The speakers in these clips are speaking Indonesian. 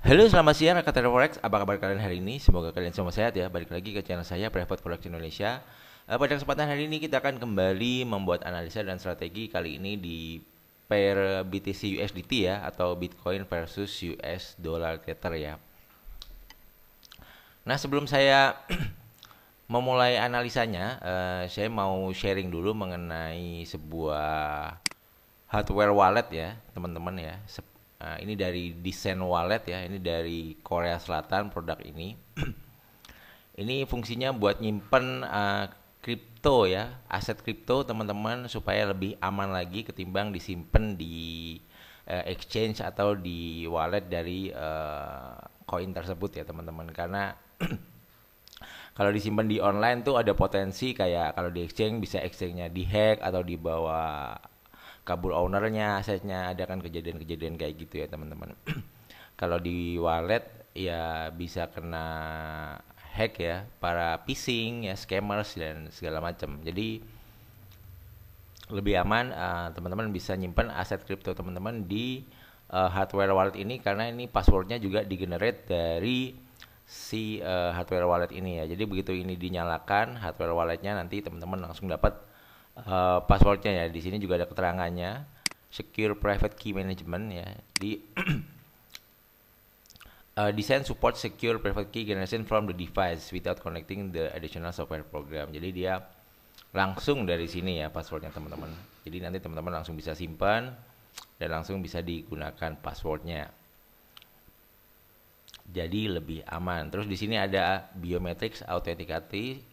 Halo, selamat siang rekan Trader Forex. Apa kabar kalian hari ini? Semoga kalian semua sehat ya. Balik lagi ke channel saya Private Forex Indonesia. Pada kesempatan hari ini kita akan kembali membuat analisa dan strategi kali ini di pair BTC USDT ya, atau Bitcoin versus US Dollar Tether ya. Nah, sebelum saya memulai analisanya, saya mau sharing dulu mengenai sebuah hardware wallet ya, teman-teman ya. Ini dari desain wallet ya, ini dari Korea Selatan produk ini. Ini fungsinya buat nyimpen kripto ya, aset kripto teman-teman, supaya lebih aman lagi ketimbang disimpan di exchange atau di wallet dari koin tersebut ya teman-teman. Karena kalau disimpan di online tuh ada potensi kayak kalau di exchange bisa exchange-nya dihack atau dibawa kabur ownernya, asetnya, ada kan kejadian-kejadian kayak gitu ya teman-teman. Kalau di wallet ya bisa kena hack ya, para phishing ya, scammers dan segala macam. Jadi lebih aman, teman-teman bisa nyimpan aset kripto teman-teman di hardware wallet ini, karena ini passwordnya juga digenerate dari si hardware wallet ini ya. Jadi begitu ini dinyalakan hardware walletnya, nanti teman-teman langsung dapat passwordnya ya. Di sini juga ada keterangannya, secure private key management ya. Di design support secure private key generation from the device without connecting the additional software program. Jadi dia langsung dari sini ya passwordnya teman-teman. Jadi nanti teman-teman langsung bisa simpan dan langsung bisa digunakan passwordnya. Jadi lebih aman. Terus di sini ada biometrics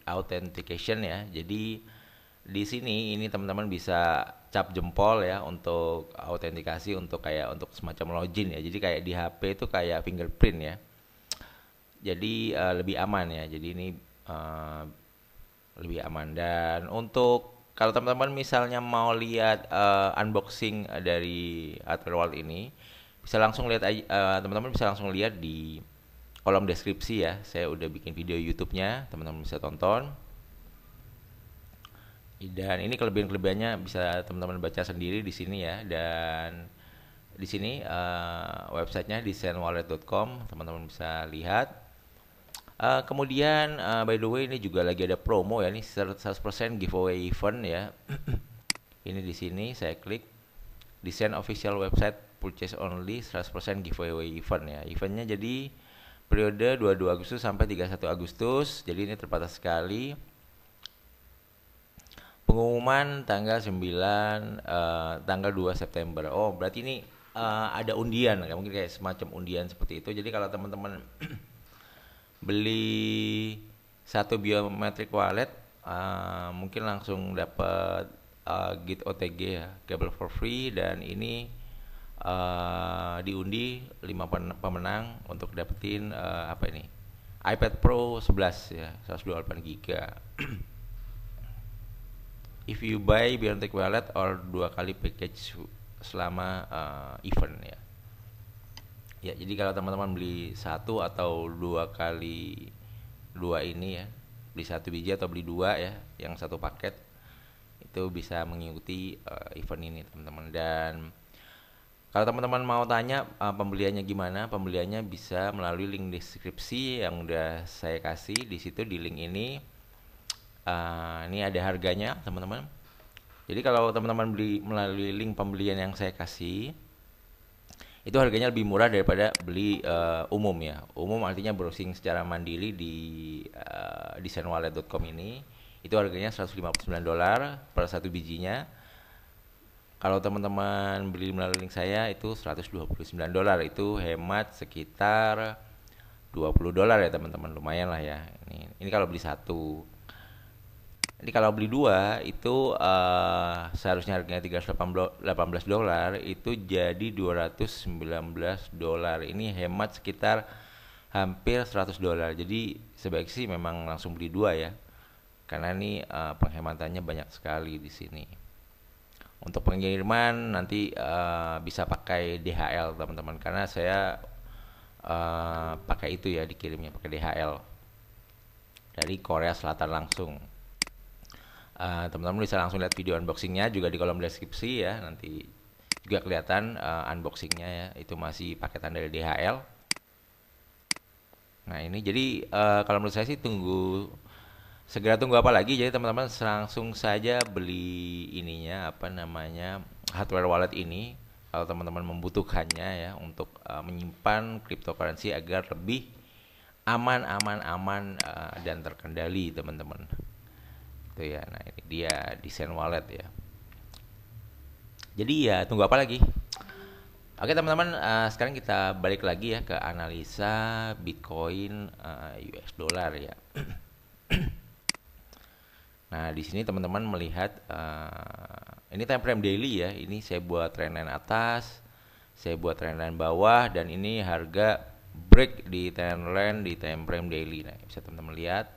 authentication ya. Jadi di sini ini teman-teman bisa cap jempol ya untuk autentikasi, untuk kayak untuk semacam login ya. Jadi kayak di HP itu kayak fingerprint ya. Jadi lebih aman ya. Jadi ini lebih aman. Dan untuk kalau teman-teman misalnya mau lihat unboxing dari hardware wallet ini, bisa langsung lihat teman-teman bisa langsung lihat di kolom deskripsi ya. Saya udah bikin video YouTube-nya, teman-teman bisa tonton. Dan ini kelebihan-kelebihannya bisa teman-teman baca sendiri di sini ya. Dan di sini websitenya designwallet.com, teman-teman bisa lihat. Kemudian by the way ini juga lagi ada promo ya, ini 100% giveaway event ya. Ini di sini saya klik desain official website purchase only 100% giveaway event ya. Eventnya jadi periode 22 Agustus sampai 31 Agustus. Jadi ini terbatas sekali. Pengumuman tanggal 9 tanggal 2 September. Oh, berarti ini ada undian, mungkin kayak semacam undian seperti itu. Jadi kalau teman-teman beli satu biometric wallet, mungkin langsung dapat Git OTG ya, Gable for free. Dan ini diundi 5 pemenang untuk dapetin apa ini, iPad Pro 11 ya, 128 GB. If you buy biometric wallet or 2 kali package selama event ya. Ya, jadi kalau teman-teman beli 1 atau 2 kali 2 ini ya, beli 1 biji atau beli 2 ya, yang 1 paket, itu bisa mengikuti event ini teman-teman. Dan kalau teman-teman mau tanya pembeliannya gimana, pembeliannya bisa melalui link deskripsi yang udah saya kasih di situ. Di link ini ini ada harganya teman-teman. Jadi kalau teman-teman beli melalui link pembelian yang saya kasih, itu harganya lebih murah daripada beli umum ya. Umum artinya browsing secara mandiri di designwallet.com ini. Itu harganya $159 per satu bijinya. Kalau teman-teman beli melalui link saya itu $129. Itu hemat sekitar $20 ya teman-teman. Lumayan lah ya. Ini kalau beli satu. Jadi kalau beli 2 itu seharusnya harganya $318, itu jadi $219. Ini hemat sekitar hampir $100. Jadi sebaik sih memang langsung beli 2 ya. Karena ini penghematannya banyak sekali di sini. Untuk pengiriman nanti bisa pakai DHL teman-teman, karena saya pakai itu ya, dikirimnya pakai DHL dari Korea Selatan langsung. Teman-teman bisa langsung lihat video unboxingnya juga di kolom deskripsi ya, nanti juga kelihatan unboxingnya ya, itu masih paketan dari DHL. Nah ini jadi kalau menurut saya sih segera tunggu apa lagi. Jadi teman-teman langsung saja beli ininya apa namanya hardware wallet ini kalau teman-teman membutuhkannya ya untuk menyimpan cryptocurrency agar lebih aman dan terkendali teman-teman. Itu ya. Nah ini dia desain wallet ya. Jadi ya tunggu apa lagi? Oke teman-teman, sekarang kita balik lagi ya ke analisa Bitcoin US dollar ya. Nah, di sini teman-teman melihat ini time frame daily ya. Ini saya buat trendline atas, saya buat trendline bawah dan ini harga break di trendline di time frame daily. Nah, bisa teman-teman lihat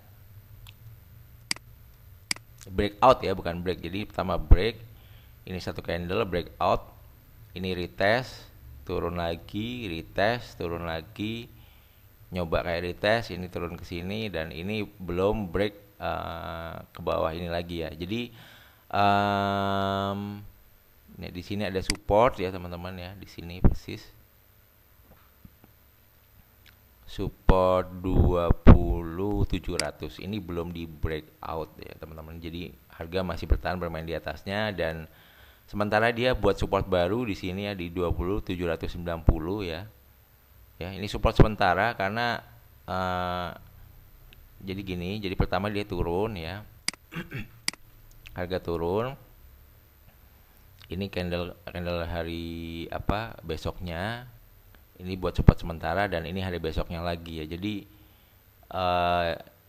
breakout ya, bukan break. Jadi pertama break, ini satu candle breakout, ini retest, turun lagi, retest, turun lagi, nyoba kayak retest, ini turun ke sini dan ini belum break ke bawah ini lagi ya. Jadi di sini ada support ya teman-teman ya, di sini persis support 20.700 ini belum di breakout ya teman-teman. Jadi harga masih bertahan bermain di atasnya dan sementara dia buat support baru di sini ya di 20.790 ya. Ya, ini support sementara karena jadi gini, jadi pertama dia turun ya. Harga turun. Ini candle hari apa? Besoknya. Ini buat support sementara dan ini hari besoknya lagi ya. Jadi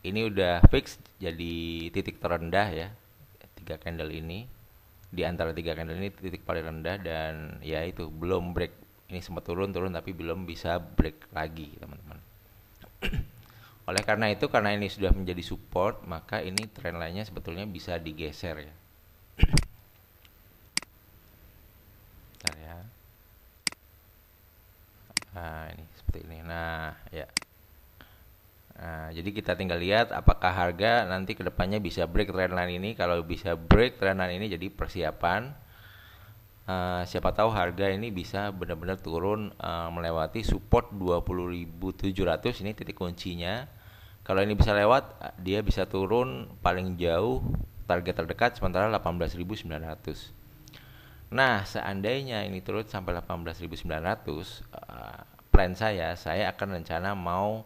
ini udah fix jadi titik terendah ya. 3 candle ini. Di antara 3 candle ini titik paling rendah dan ya itu belum break. Ini sempat turun tapi belum bisa break lagi, teman-teman. Oleh karena itu, karena ini sudah menjadi support, maka ini trend lainnya sebetulnya bisa digeser ya. Bentar ya. Nah, ini seperti ini. Nah, ya. Nah, jadi kita tinggal lihat apakah harga nanti kedepannya bisa break trendline ini. Kalau bisa break trendline ini, jadi persiapan. Siapa tahu harga ini bisa benar-benar turun melewati support 20.700 ini titik kuncinya. Kalau ini bisa lewat, dia bisa turun paling jauh target terdekat sementara 18.900. Nah, seandainya ini turun sampai 18.900, plan saya akan rencana mau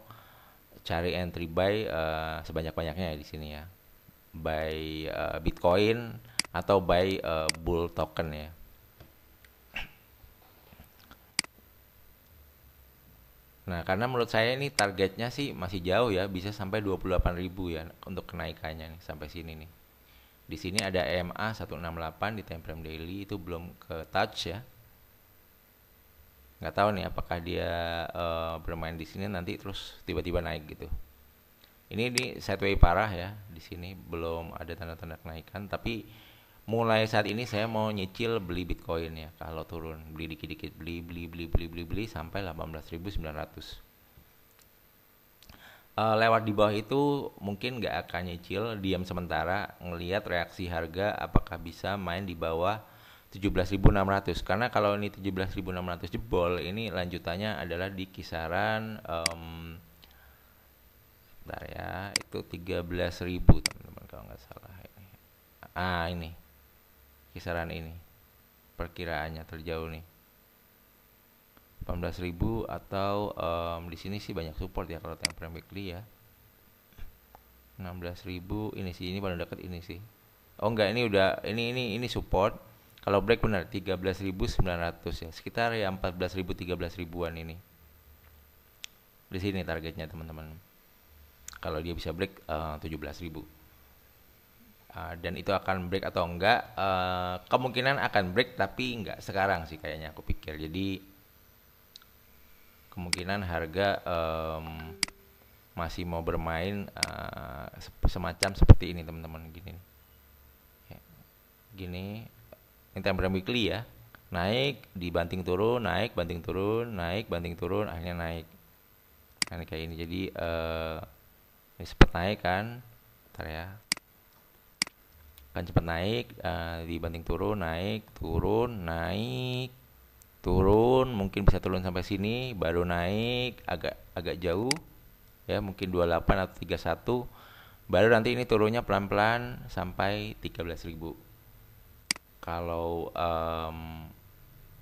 cari entry buy sebanyak-banyaknya di sini ya. Buy Bitcoin atau buy bull token ya. Nah, karena menurut saya ini targetnya sih masih jauh ya, bisa sampai 28.000 ya untuk kenaikannya nih sampai sini nih. Di sini ada EMA 168 di time frame daily itu belum ke touch ya. Nggak tahu nih apakah dia bermain di sini nanti terus tiba-tiba naik gitu. Ini di sideway parah ya, di sini belum ada tanda-tanda kenaikan tapi mulai saat ini saya mau nyicil beli Bitcoin ya. Kalau turun beli dikit-dikit, beli sampai 18.900. Lewat di bawah itu mungkin nggak akan nyicil, diam sementara ngelihat reaksi harga apakah bisa main di bawah 17.600. Karena kalau ini 17.600 jebol, ini lanjutannya adalah di kisaran bentar ya, itu 13.000 teman-teman kalau nggak salah ini. Ini kisaran ini perkiraannya terjauh nih 18.000 atau di sini sih banyak support ya kalau time frame weekly ya. 16.000 ini sih, ini paling dekat ini sih. Oh enggak, ini udah ini support. Kalau break benar 13.900 ya, sekitar ya 14.000 13.000-an ini. Di sini targetnya teman-teman. Kalau dia bisa break 17.000. Dan itu akan break atau enggak, kemungkinan akan break tapi enggak sekarang sih kayaknya aku pikir. Jadi kemungkinan harga masih mau bermain semacam seperti ini teman-teman, gini ya, gini ini time frame weekly ya, naik dibanting turun, naik banting turun, naik banting turun, akhirnya naik. Nah, ini kayak ini. Jadi ini sempat naik kan, bentar ya, kan cepat naik, dibanting turun, naik turun, naik turun, mungkin bisa turun sampai sini baru naik agak jauh, ya, mungkin 28 atau 31, baru nanti ini turunnya pelan-pelan sampai 13.000. Kalau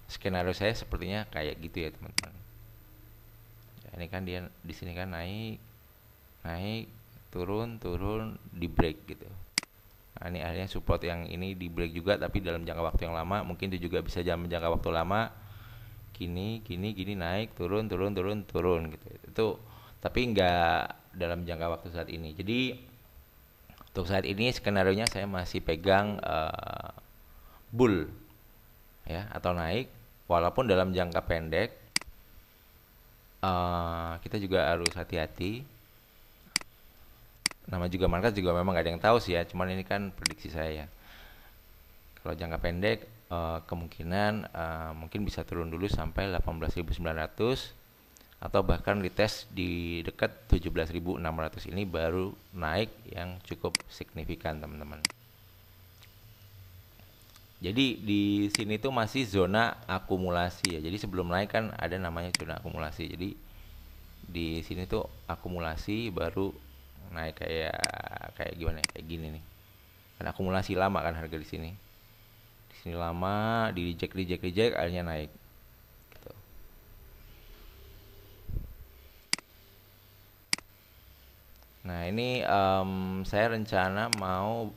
skenario saya sepertinya kayak gitu ya teman-teman. Ya, ini kan dia di sini kan naik, naik, turun, turun, di break gitu. Nah, ini akhirnya support yang ini di break juga, tapi dalam jangka waktu yang lama. Mungkin itu juga bisa dalam jangka waktu lama. Gini naik, turun, turun, turun, turun gitu. Itu tapi nggak dalam jangka waktu saat ini. Jadi untuk saat ini skenario nya saya masih pegang bull ya, atau naik, walaupun dalam jangka pendek kita juga harus hati-hati. Nama juga market juga memang gak ada yang tahu sih ya, cuman ini kan prediksi saya. Kalau jangka pendek kemungkinan mungkin bisa turun dulu sampai 18.900 atau bahkan retest di dekat 17.600, ini baru naik yang cukup signifikan teman-teman. Jadi di sini tuh masih zona akumulasi ya. Jadi sebelum naik kan ada namanya zona akumulasi. Jadi di sini tuh akumulasi baru naik kayak gimana ya? Kayak gini nih. Kan akumulasi lama kan harga di sini. Di sini lama, di reject akhirnya naik. Gitu. Nah, ini saya rencana mau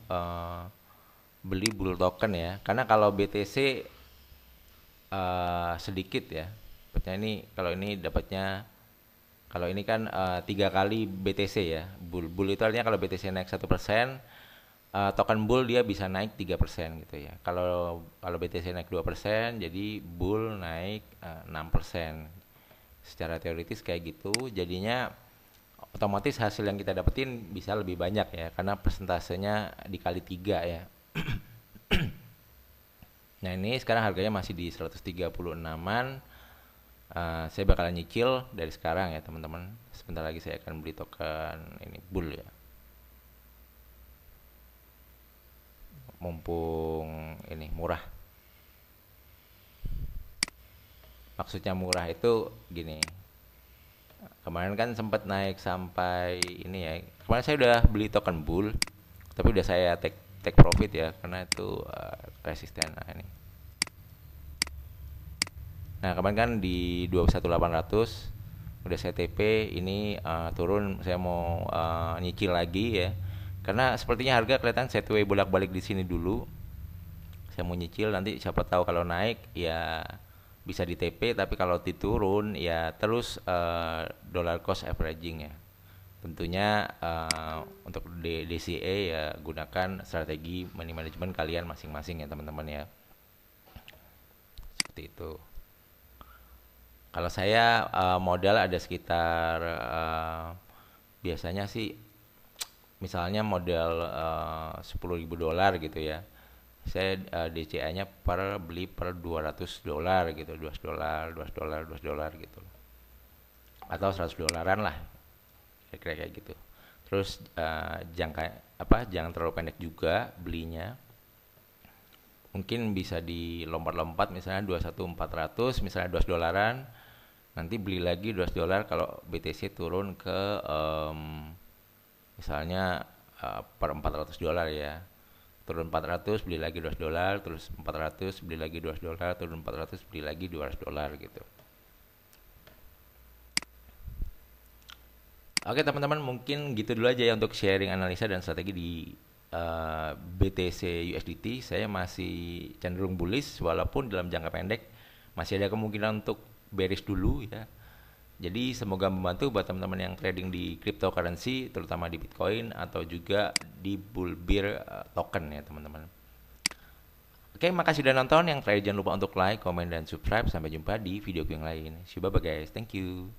beli bull token ya, karena kalau BTC sedikit ya dapatnya. Ini kalau ini kan 3 kali BTC ya. Bull itu artinya kalau BTC naik 1%, token bull dia bisa naik 3% gitu ya. Kalau BTC naik 2%, jadi bull naik 6%. Secara teoritis kayak gitu, jadinya otomatis hasil yang kita dapetin bisa lebih banyak ya, karena persentasenya dikali 3 ya. Nah, ini sekarang harganya masih di 136-an. Saya bakalan nyicil dari sekarang ya teman-teman. Sebentar lagi saya akan beli token ini bull ya. Mumpung ini murah. Maksudnya murah itu gini. Kemarin kan sempat naik sampai ini ya. Kemarin saya udah beli token bull, tapi udah saya take profit ya, karena itu resisten. Nah, ini. Nah, kemarin kan di 21.800 udah saya TP, ini turun, saya mau nyicil lagi ya. Karena sepertinya harga kelihatan sideways bolak-balik di sini dulu. Saya mau nyicil, nanti siapa tahu kalau naik ya bisa di TP, tapi kalau diturun ya terus dollar cost averaging ya. Tentunya untuk DCA ya gunakan strategi money management kalian masing-masing ya teman-teman ya. Seperti itu. Kalau saya modal ada sekitar biasanya sih, misalnya modal $10.000 gitu ya. Saya DCA-nya beli per $200 gitu, $200 gitu. Atau $100 lah. Kira-kira kayak gitu. Terus jangan terlalu pendek juga belinya. Mungkin bisa dilompat-lompat, misalnya 21.400, misalnya $12, nanti beli lagi $12 kalau BTC turun ke misalnya per $400 ya. Turun 400 beli lagi $12, terus 400 beli lagi $12, turun 400 beli lagi $200 gitu. Oke teman-teman, mungkin gitu dulu aja ya untuk sharing analisa dan strategi di BTC USDT. Saya masih cenderung bullish, walaupun dalam jangka pendek masih ada kemungkinan untuk bearish dulu ya. Jadi semoga membantu buat teman-teman yang trading di cryptocurrency, terutama di Bitcoin atau juga di bull bear token ya teman-teman. Oke, makasih udah nonton. Yang terakhir jangan lupa untuk like, comment, dan subscribe. Sampai jumpa di video yang lain. See you, bye guys. Thank you.